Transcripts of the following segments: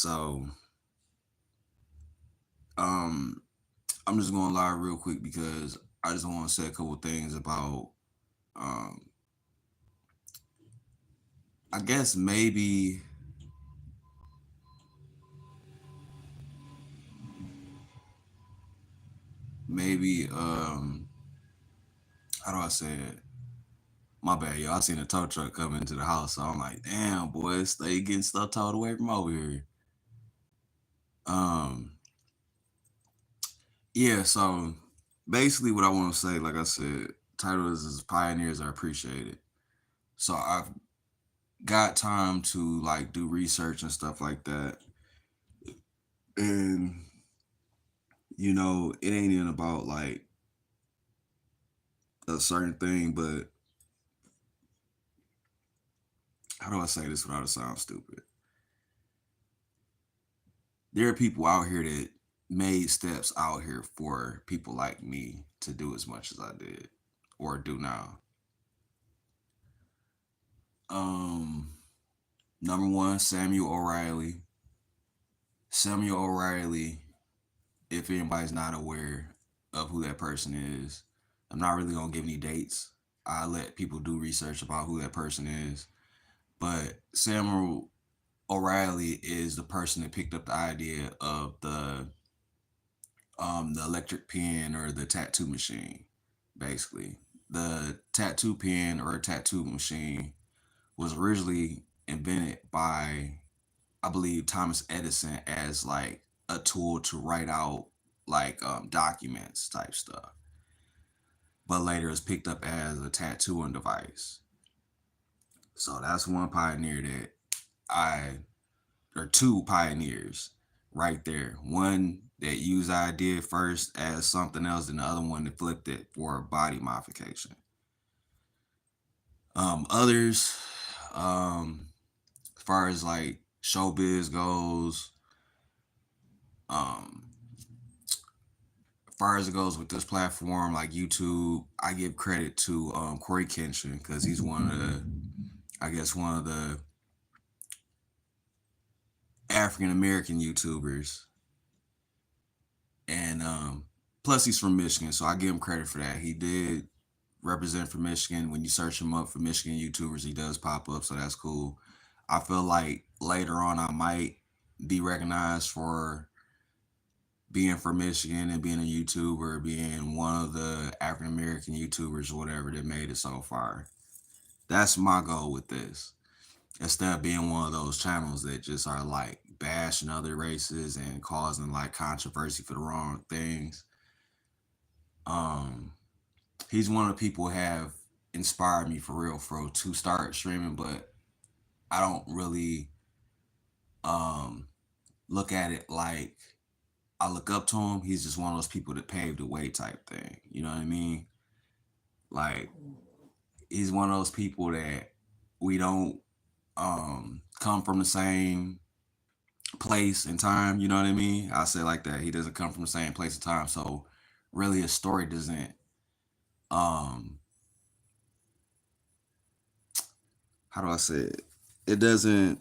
So, um, I'm just gonna lie real quick because I just want to say a couple things about, um, I guess maybe, how do I say it? My bad, yo. I seen a tow truck come into the house, so I'm like, damn, boys, they getting stuff towed away from over here. Um, yeah. So basically, what I want to say, like I said, title is pioneers are appreciated. So I've got time to like do research and stuff like that, and it ain't even about like a certain thing, but how do I say this without it sound stupid? There are people out here that made steps out here for people like me to do as much as I did or do now. Um, Number one, Samuel O'Reilly. Samuel O'Reilly, if anybody's not aware of who that person is, I'm not really gonna give any dates. I let people do research about who that person is. But Samuel O'Reilly is the person that picked up the idea of the electric pen or the tattoo machine. Basically, the tattoo pen or tattoo machine was originally invented by, I believe, Thomas Edison as like a tool to write out like documents type stuff, but later it was picked up as a tattooing device. So that's one pioneer that I or two pioneers right there. One that used the idea first as something else, and the other one that flipped it for body modification. Others, as far as like showbiz goes, um, as far as it goes with this platform like YouTube, I give credit to Corey Kenshin because he's one of the, I guess, one of the African American YouTubers, and plus he's from Michigan, so I give him credit for that. He did represent for Michigan. When you search him up for Michigan YouTubers, he does pop up, so that's cool. I feel like later on I might be recognized for being from Michigan and being a YouTuber, being one of the African American YouTubers or whatever that made it so far. That's my goal with this. Instead of being one of those channels that just are like bashing other races and causing like controversy for the wrong things. Um, he's one of the people who have inspired me for real to start streaming, but I don't really um look at it like I look up to him. He's just one of those people that paved the way type thing. You know what I mean? Like he's one of those people that we don't come from the same place and time. You know what I mean? I say like that. He doesn't come from the same place and time, so really his story doesn't um how do I say it? It doesn't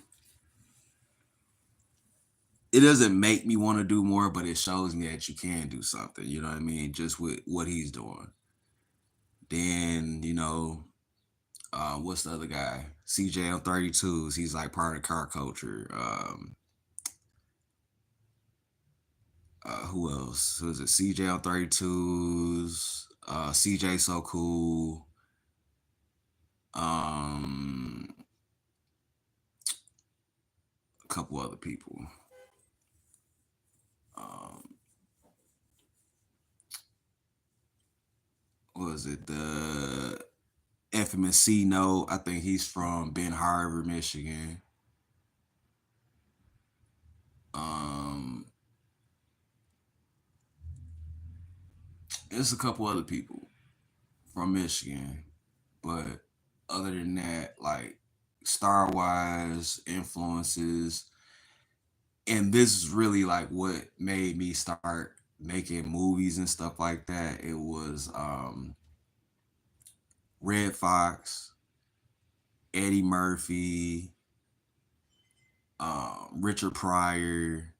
it doesn't make me want to do more, but it shows me that you can do something. You know what I mean? Just with what he's doing. Then what's the other guy? CJ on 32s. He's like part of the car culture. Who else? Who is it? CJ on 32s. CJ so cool. Um, a couple other people. Um, what was it? The infamous C Note. I think he's from Ben Harbor, Michigan. Um, there's a couple other people from Michigan, but other than that, like star wise influences, and this is really like what made me start making movies and stuff like that. It was Red Fox, Eddie Murphy, Richard Pryor,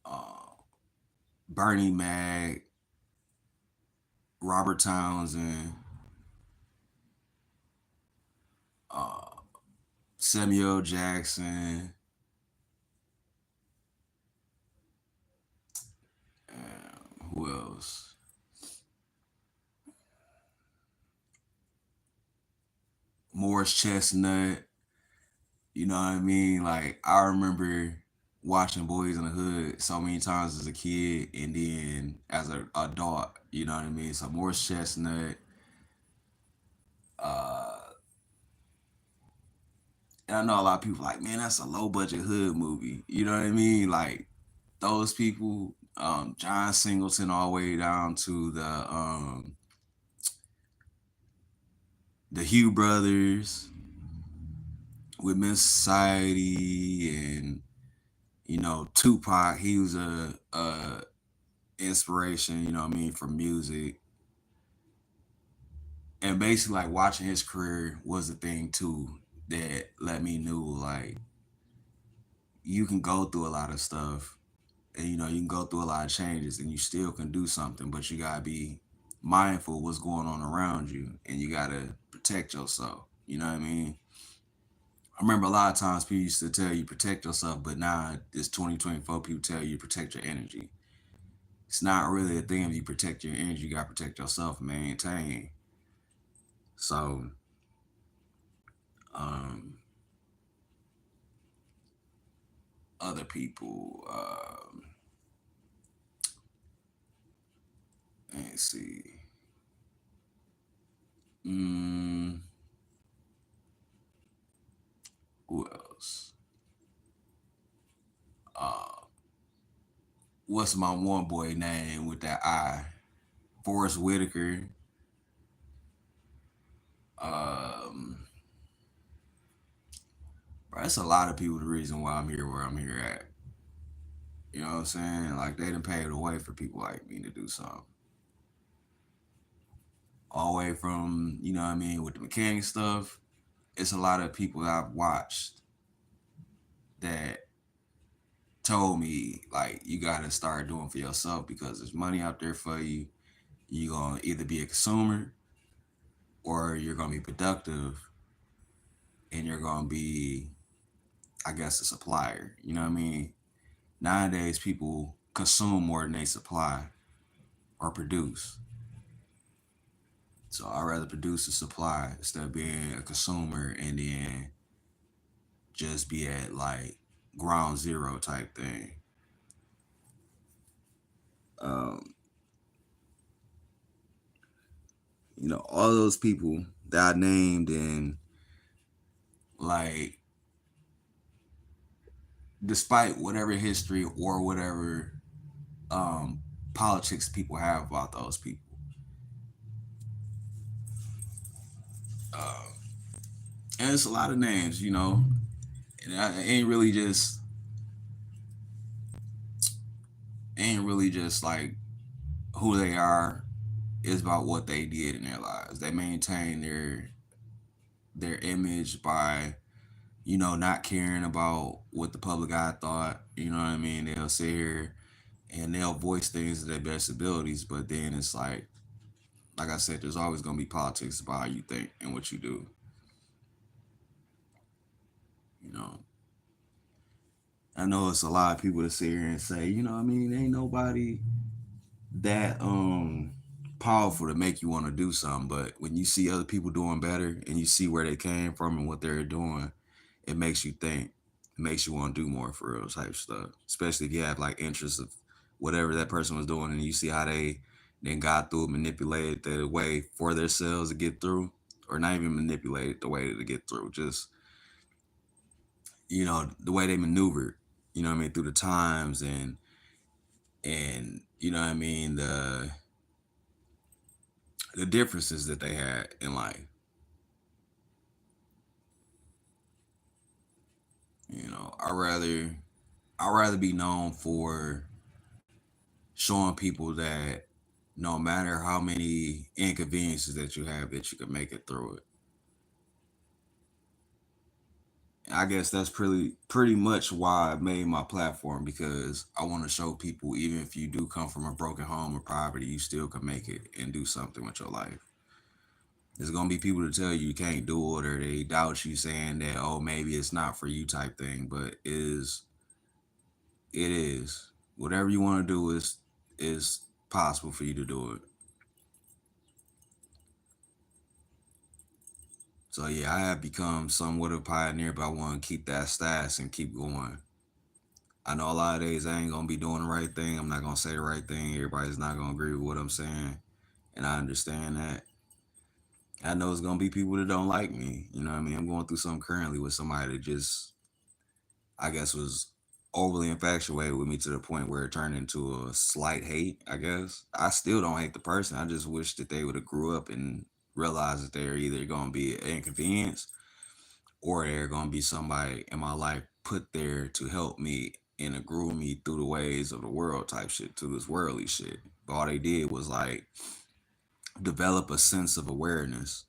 uh, Bernie Mac, Robert Townsend, uh, Samuel Jackson, who else? Morris Chestnut. You know what I mean? Like I remember watching Boys in the Hood so many times as a kid, and then as an adult. You know what I mean? So Morris Chestnut. Uh, and I know a lot of people like, man, that's a low budget hood movie. You know what I mean? Like those people, John Singleton, all the way down to the Hugh brothers with Miss Society, and Tupac. He was a inspiration. You know what I mean, for music, and basically like watching his career was the thing too that let me knew like you can go through a lot of stuff, and you can go through a lot of changes and you still can do something, but you gotta be mindful of what's going on around you, and you gotta protect yourself. You know what I mean? I remember a lot of times people used to tell you protect yourself, but now it's 2024. People tell you protect your energy. It's not really a thing. If you protect your energy, you gotta protect yourself, and maintain. So, um, other people. Let's see. Mm, who else? Uh, what's my one boy name with that I? Forrest Whitaker. Um, bro, that's a lot of people. The reason why I'm here, where I'm here at. You know what I'm saying? Like they done paved the way for people like me to do something. All the way from what I mean with the mechanic stuff. It's a lot of people that I've watched that told me like you gotta start doing for yourself because there's money out there for you. You're gonna either be a consumer or you're gonna be productive, and you're gonna be, I guess, a supplier. You know what I mean? Nowadays people consume more than they supply or produce. So I'd rather produce a supply instead of being a consumer and then just be at like ground zero type thing. Um, all those people that I named, and like despite whatever history or whatever um politics people have about those people, uh, and it's a lot of names, and it ain't really just like who they are. It's about what they did in their lives. They maintain their image by not caring about what the public eye thought. You know what I mean? They'll sit here and they'll voice things to their best abilities, but then it's like I said, there's always gonna be politics about how you think and what you do. You know, I know it's a lot of people that sit here and say, I mean, ain't nobody that powerful to make you want to do something. But when you see other people doing better and you see where they came from and what they're doing, it makes you think. It makes you want to do more for real type stuff. Especially if you have like interest of whatever that person was doing and you see how they then got through, manipulated the way for themselves to get through, or not even manipulated the way to get through, just the way they maneuvered, what I mean, through the times, and what I mean, the differences that they had in life. I rather be known for showing people that no matter how many inconveniences that you have, that you can make it through it. I guess that's pretty much why I made my platform, because I want to show people, even if you do come from a broken home or poverty, you still can make it and do something with your life. There's gonna be people to tell you can't do it, or they doubt you, saying that, oh, maybe it's not for you type thing, but it is. Whatever you want to do is possible for you to do it. So yeah, I have become somewhat of a pioneer, but I want to keep that status and keep going. I know a lot of days I ain't gonna be doing the right thing. I'm not gonna say the right thing. Everybody's not gonna agree with what I'm saying, and I understand that. I know it's gonna be people that don't like me. You know what I mean? I'm going through something currently with somebody that just, I guess, was overly infatuated with me to the point where it turned into a slight hate. I guess I still don't hate the person. I just wish that they would have grew up and realized that they're either gonna be an inconvenience, or they're gonna be somebody in my life put there to help me and to groom me through the ways of the world type shit, to this worldly shit. But all they did was like develop a sense of awareness.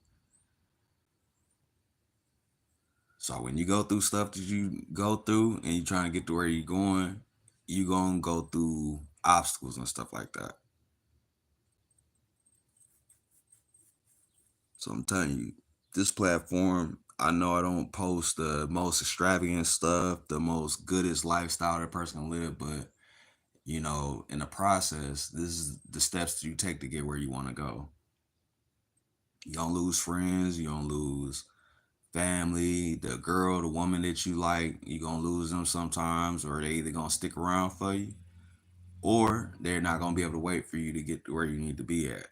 So when you go through stuff that you go through and you're trying to get to where you're going, you gonna go through obstacles and stuff like that. So I'm telling you, this platform, I know I don't post the most extravagant stuff, the most goodest lifestyle that a person can live, but in the process, this is the steps that you take to get where you want to go. You don't lose friends, you don't lose family, the girl, the woman that you like, you gonna lose them sometimes, or they either gonna stick around for you, or they're not gonna be able to wait for you to get to where you need to be at.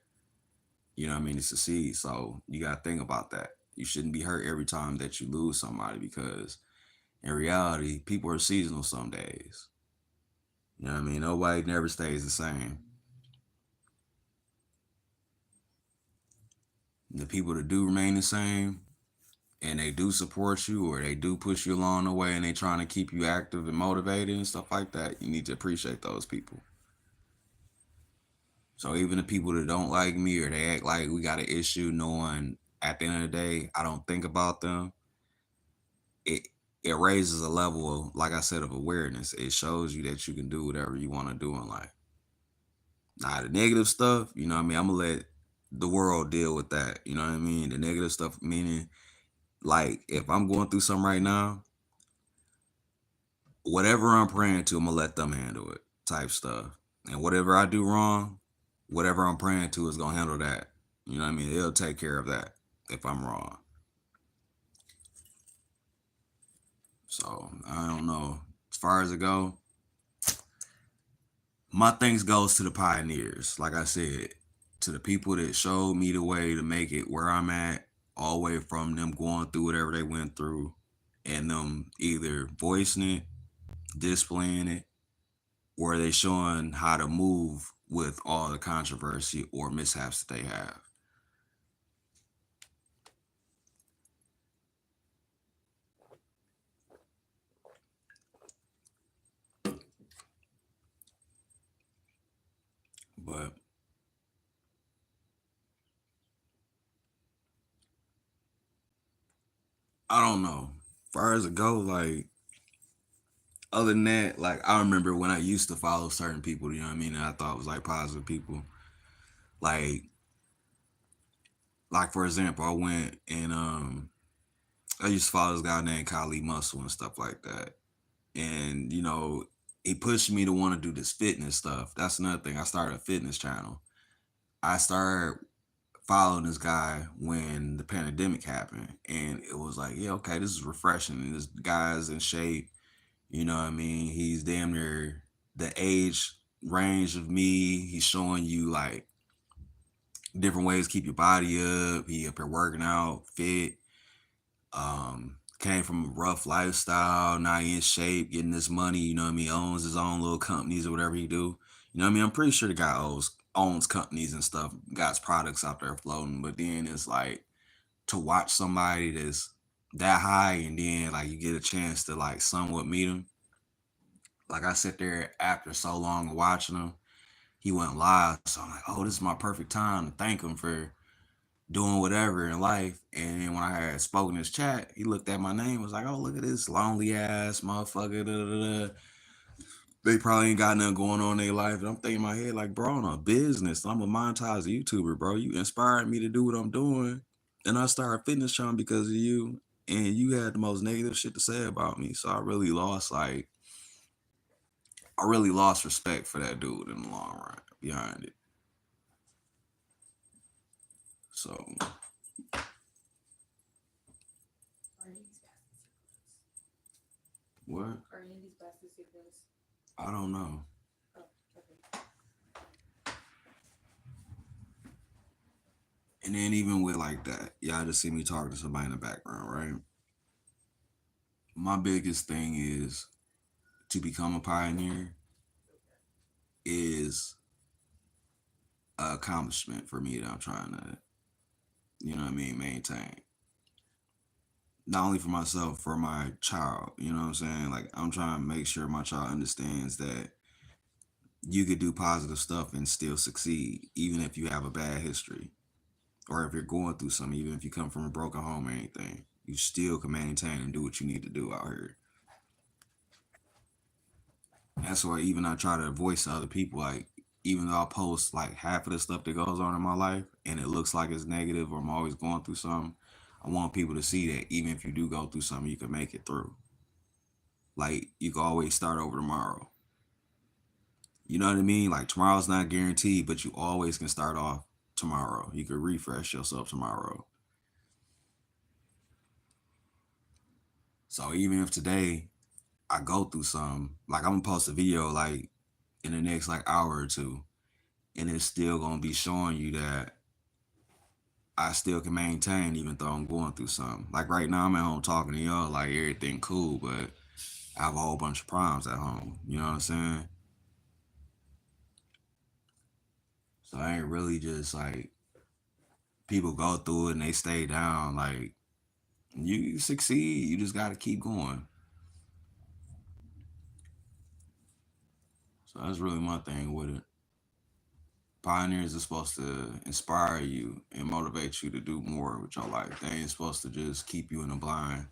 You know what I mean? To succeed. So you gotta think about that. You shouldn't be hurt every time that you lose somebody, because in reality, people are seasonal some days. You know what I mean? Nobody never stays the same. The people that do remain the same, and they do support you, or they do push you along the way, and they trying to keep you active and motivated and stuff like that, you need to appreciate those people. So even the people that don't like me, or they act like we got an issue, knowing at the end of the day I don't think about them, it it raises a level of, like I said, of awareness. It shows you that you can do whatever you want to do in life. Now the negative stuff, you know what I mean, I'm gonna let the world deal with that. You know what I mean? The negative stuff, meaning, like, if I'm going through something right now, whatever I'm praying to, I'm gonna let them handle it, type stuff. And whatever I do wrong, whatever I'm praying to is gonna handle that. You know what I mean? It'll take care of that if I'm wrong. So I don't know. As far as it go, my thanks goes to the pioneers. Like I said, to the people that showed me the way to make it where I'm at, all the way from them going through whatever they went through, and them either voicing it, displaying it, or they showing how to move with all the controversy or mishaps that they have. But I don't know. As far as it goes, like, other than that, like, I remember when I used to follow certain people, you know what I mean, and I thought was like positive people. Like like for example, I went and I used to follow this guy named Kylie Muscle and stuff like that. And he pushed me to want to do this fitness stuff. That's another thing. I started a fitness channel. I started following this guy when the pandemic happened, and it was like, yeah, okay, this is refreshing. This guy's in shape. You know what I mean? He's damn near the age range of me. He's showing you like different ways to keep your body up. He up here working out, fit. Came from a rough lifestyle, now he in shape, getting this money, you know what I mean, owns his own little companies or whatever he do. You know what I mean? I'm pretty sure the guy owns companies and stuff, got his products out there floating. But then it's like, to watch somebody that's that high, and then like you get a chance to like somewhat meet him. Like, I sit there after so long of watching him. He went live, so I'm like, oh, this is my perfect time to thank him for doing whatever in life. And then when I had spoken this chat, he looked at my name, was like, "Oh, look at this lonely ass motherfucker." Da, da, da. They probably ain't got nothing going on in their life. And I'm thinking in my head, like, bro, I'm a business. I'm a monetized YouTuber, bro. You inspired me to do what I'm doing. And I started fitness trying because of you. And you had the most negative shit to say about me. So I really lost respect for that dude in the long run behind it. So what? I don't know. And then even with like that, y'all just see me talking to somebody in the background, right? My biggest thing is to become a pioneer is an accomplishment for me that I'm trying to, maintain. Not only for myself, for my child. You know what I'm saying? Like I'm trying to make sure my child understands that you could do positive stuff and still succeed, even if you have a bad history. Or if you're going through something, even if you come from a broken home or anything, you still can maintain and do what you need to do out here. That's why even I try to voice to other people, like even though I post like half of the stuff that goes on in my life and it looks like it's negative or I'm always going through something, I want people to see that even if you do go through something, you can make it through. Like you can always start over tomorrow. You know what I mean? Like tomorrow's not guaranteed, but you always can start off tomorrow. You can refresh yourself tomorrow. So even if today I go through something, like I'm gonna post a video like in the next like hour or two, and it's still gonna be showing you that I still can maintain even though I'm going through something. Like right now I'm at home talking to y'all, like everything cool, but I have a whole bunch of problems at home. You know what I'm saying? So I ain't really just like people go through it and they stay down. Like you succeed, you just gotta keep going. So that's really my thing with it. Pioneers are supposed to inspire you and motivate you to do more with your life. They ain't supposed to just keep you in the blind.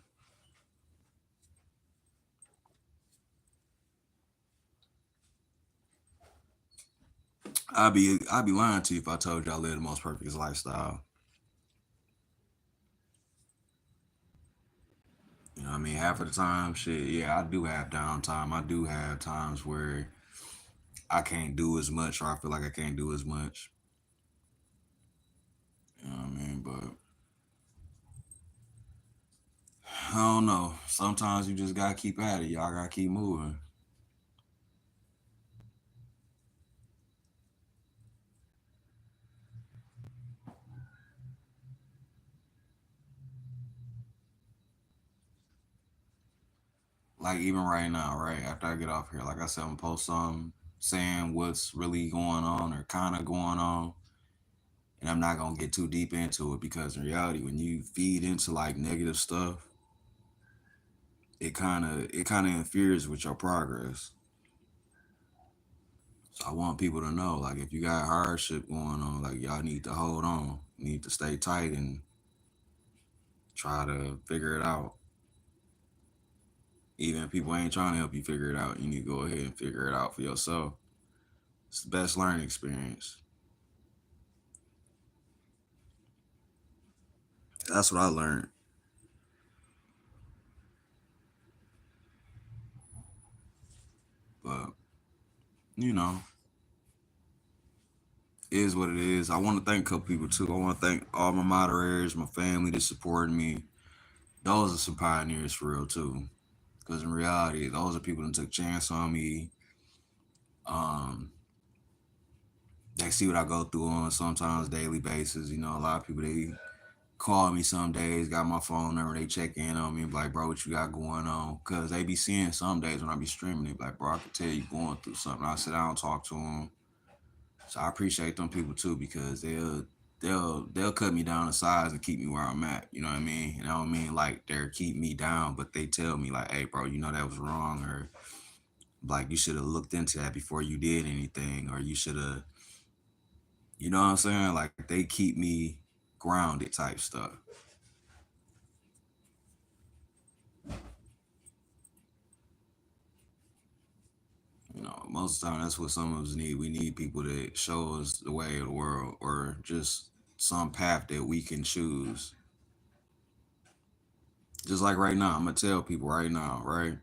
I'd be lying to you if I told you I live the most perfect lifestyle. You know what I mean? Half of the time, shit, yeah, I do have downtime. I do have times where I can't do as much or I feel like I can't do as much. You know what I mean? But I don't know. Sometimes you just gotta keep at it. Y'all gotta keep moving. Like even right now, right after I get off here, like I said, I'm gonna post some saying what's really going on or kind of going on, and I'm not gonna get too deep into it because in reality, when you feed into like negative stuff, it kind of interferes with your progress. So I want people to know, like, if you got hardship going on, like, y'all need to hold on, you need to stay tight and try to figure it out. Even if people ain't trying to help you figure it out, you need to go ahead and figure it out for yourself. It's the best learning experience. That's what I learned. But, you know, it is what it is. I want to thank a couple people too. I want to thank all my moderators, my family that supported me. Those are some pioneers for real too. Because in reality, those are people that took a chance on me. Um, they see what I go through on sometimes daily basis. You know, a lot of people they call me some days, got my phone number, they check in on me, like, bro, what you got going on? Cause they be seeing some days when I be streaming, they be like, bro, I can tell you going through something. I sit down and talk to them. So I appreciate them people too because they'll cut me down to size and keep me where I'm at. You know what I mean? And I don't mean like they're keep me down, but they tell me like, hey, bro, you know that was wrong, or like you should have looked into that before you did anything, or you should have, you know what I'm saying? Like they keep me grounded type stuff. Most of the time that's what some of us need. We need people that show us the way of the world, or just some path that we can choose. Just like right now, I'm gonna tell people right now, right?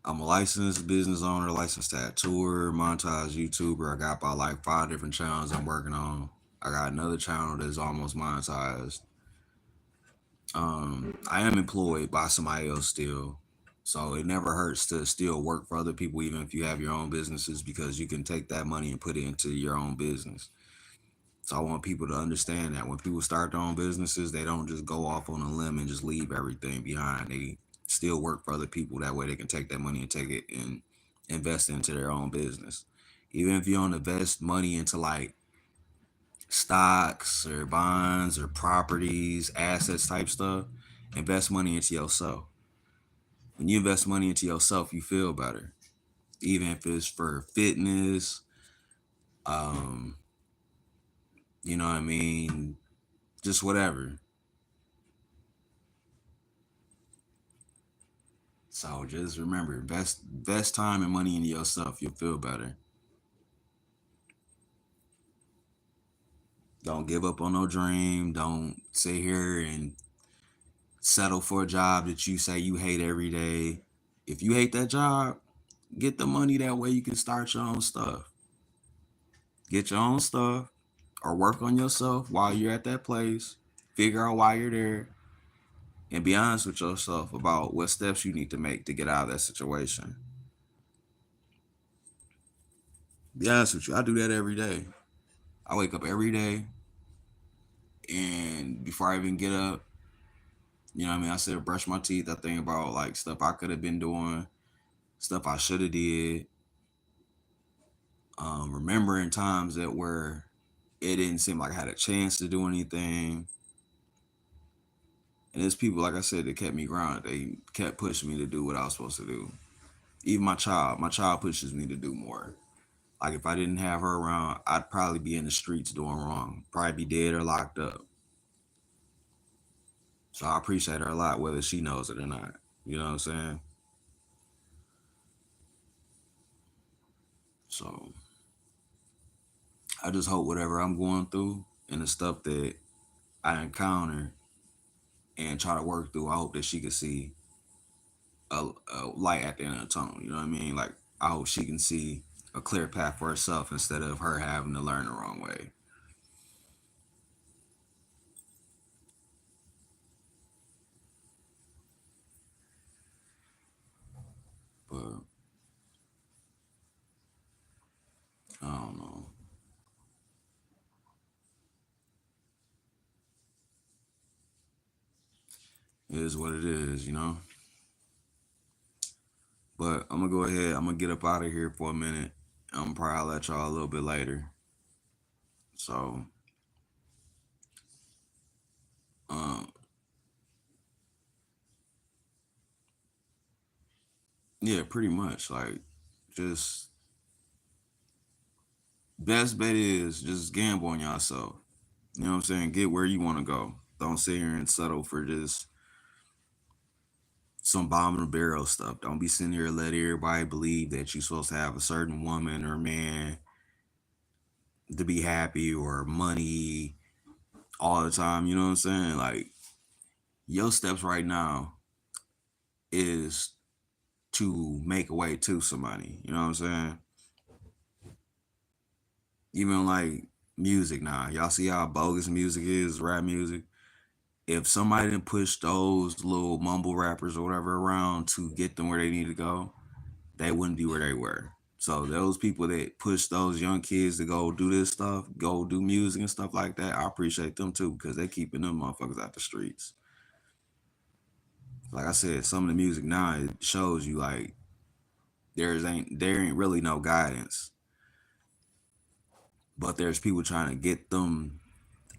I'm a licensed business owner, licensed tattooer, montage YouTuber. I got about like 5 different channels I'm working on. I got another channel that's almost monetized. I am employed by somebody else still. So it never hurts to still work for other people, even if you have your own businesses, because you can take that money and put it into your own business. So I want people to understand that when people start their own businesses, they don't just go off on a limb and just leave everything behind. They still work for other people. That way they can take that money and take it and invest into their own business. Even if you don't invest money into like stocks or bonds or properties, assets type stuff, invest money into yourself. When you invest money into yourself, you feel better. Even if it's for fitness, um, you know what I mean? Just whatever. So just remember, invest time and money into yourself. You'll feel better. Don't give up on no dream. Don't sit here and settle for a job that you say you hate every day. If you hate that job, get the money that way you can start your own stuff. Get your own stuff or work on yourself while you're at that place. Figure out why you're there and be honest with yourself about what steps you need to make to get out of that situation. Be honest with you, I do that every day. I wake up every day, and before I even get up, I mean, I sit and brush my teeth. I think about like stuff I could have been doing, stuff I should have did. Remembering times that where it didn't seem like I had a chance to do anything. And there's people, like I said, that kept me grounded. They kept pushing me to do what I was supposed to do. Even my child pushes me to do more. Like if I didn't have her around, I'd probably be in the streets doing wrong, probably be dead or locked up. So I appreciate her a lot, whether she knows it or not. You know what I'm saying? So I just hope whatever I'm going through and the stuff that I encounter and try to work through, I hope that she can see a light at the end of the tunnel. You know what I mean? Like I hope she can see a clear path for herself instead of her having to learn the wrong way. But I don't know. It is what it is. But I'm gonna go ahead. I'm gonna get up out of here for a minute. I'm gonna probably let y'all a little bit later. So, um, yeah, pretty much. Like, just best bet is just gamble on yourself. You know what I'm saying? Get where you want to go. Don't sit here and settle for just some bomb in the barrel stuff. Don't be sitting here and let everybody believe that you're supposed to have a certain woman or man to be happy or money all the time. You know what I'm saying? Like, your steps right now is to make a way to somebody. You know what I'm saying? Even like music now. Y'all see how bogus music is, rap music? If somebody didn't push those little mumble rappers or whatever around to get them where they need to go, they wouldn't be where they were. So those people that push those young kids to go do this stuff, go do music and stuff like that, I appreciate them too because they keeping them motherfuckers out the streets. Like I said, some of the music now it shows you like there ain't really no guidance, but there's people trying to get them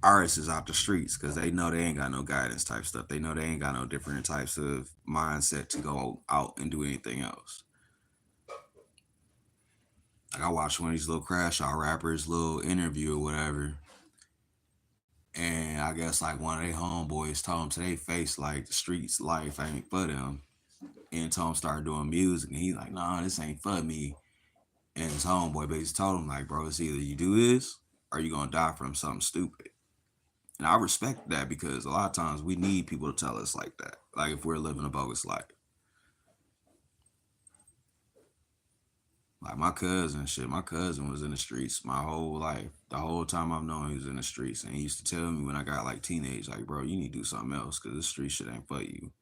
artists out the streets because they know they ain't got no guidance type stuff. They know they ain't got no different types of mindset to go out and do anything else. Like I watched one of these little crash out rappers, little interview or whatever, And I guess like one of their homeboys told him to their face like the streets life ain't for them. And told him start doing music, and he's like, nah, this ain't for me. And his homeboy basically told him like, bro, it's either you do this or you gonna die from something stupid. And I respect that because a lot of times we need people to tell us like that. Like if we're living a bogus life. Like my cousin was in the streets my whole life. The whole time I've known he was in the streets. And he used to tell me when I got like teenage, like, bro, you need to do something else because this street shit ain't for you.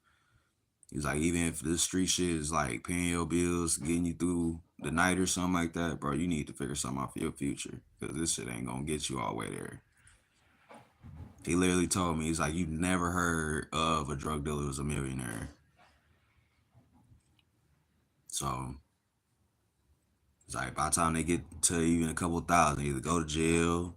He's like, even if this street shit is like paying your bills, getting you through the night or something like that, bro, you need to figure something out for your future because this shit ain't gonna get you all the way there. He literally told me, he's like, you never heard of a drug dealer who's a millionaire. So it's like by the time they get to even a couple thousand, either go to jail,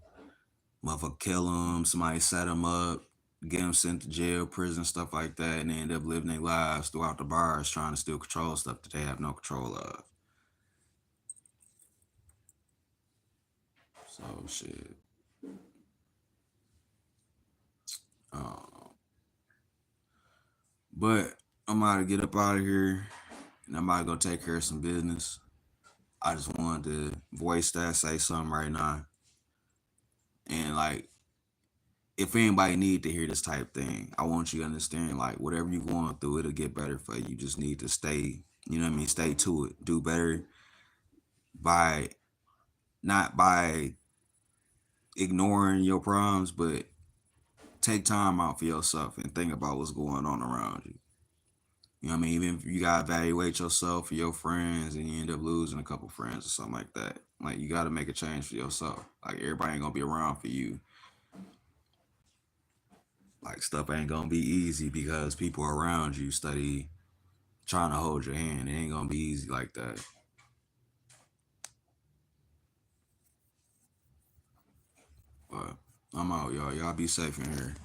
motherfucker kill them, somebody set them up, get them sent to jail, prison, stuff like that, and they end up living their lives throughout the bars trying to still control stuff that they have no control of. So shit. Um, but I'm about to get up out of here and I'm about to go take care of some business. I just wanted to voice that, say something right now. And like, if anybody need to hear this type thing, I want you to understand, like, whatever you're going through, it'll get better for you. You just need to stay, you know what I mean? Stay to it. Do better by not by ignoring your problems, but take time out for yourself and think about what's going on around you. You know what I mean? Even if you gotta evaluate yourself or your friends and you end up losing a couple friends or something like that. Like you gotta make a change for yourself. Like everybody ain't gonna be around for you. Like stuff ain't gonna be easy because people around you study trying to hold your hand. It ain't gonna be easy like that. But I'm out, y'all. Y'all be safe in here.